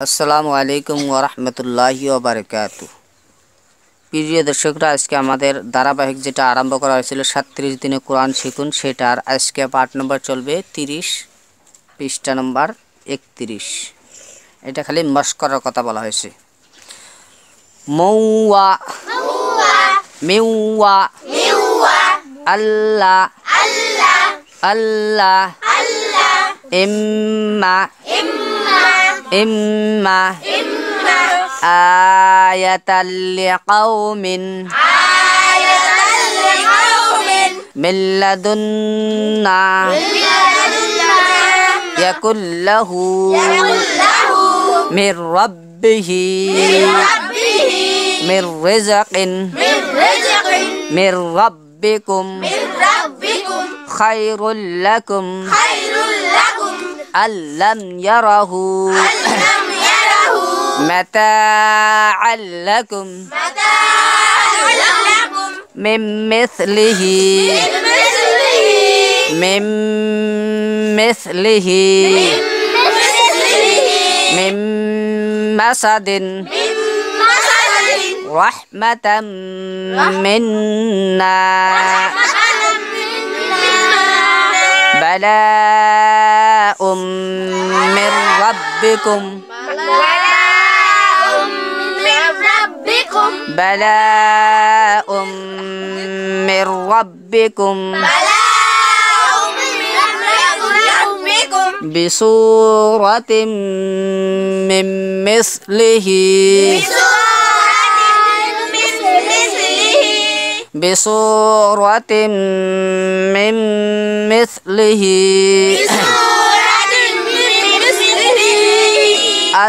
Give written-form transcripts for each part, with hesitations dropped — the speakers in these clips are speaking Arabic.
আসসালামু আলাইকুম ওয়া রাহমাতুল্লাহি ওয়া বারাকাতুহু। প্রিয় দর্শকরা, আজকে আমাদের ধারাবাহিক যেটা আরম্ভ করা হয়েছিল 37 দিনে কোরআন শিখুন, সেটার আজকে পার্ট নম্বর চলবে 30, পৃষ্ঠা নম্বর 31। এটা খালি মস্করার কথা বলা হয়েছে। মৌয়া মেওয়া আল্লাহ আল্লাহ ইম্মা إما آية لقوم من لدنا يكن له من ربه من رزق من ربكم خير لكم ألم يره متاعا لكم من مثله من مسد رحمة منا بلاء من ربكم بلاء من ربكم بصورة من مثله بصورة من مثله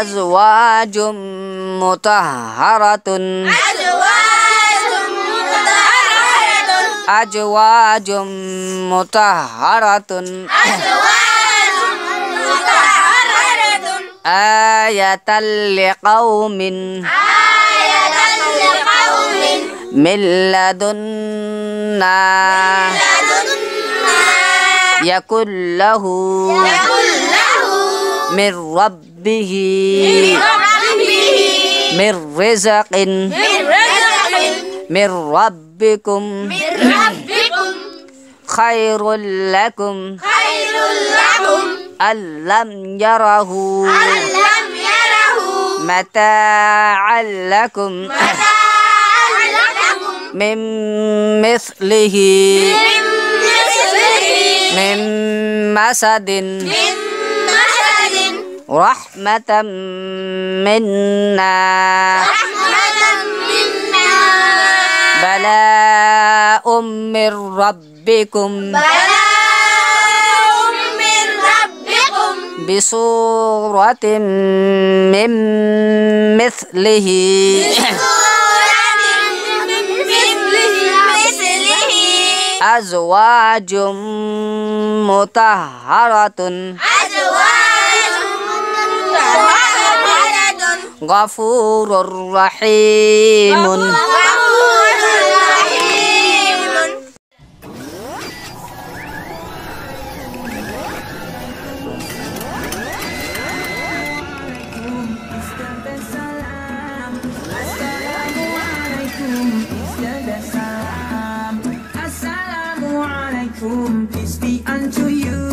أزواج مطهرة أزواج مطهرة آية لقوم من لدنا يكن له من ربه من رزق من ربكم خير لكم ألم يره متاعا لكم من مثله من مسد رحمة منا بلاء من ربكم بصورة من مثله أزواج مطهرة غفور رحيم. Peace be unto you.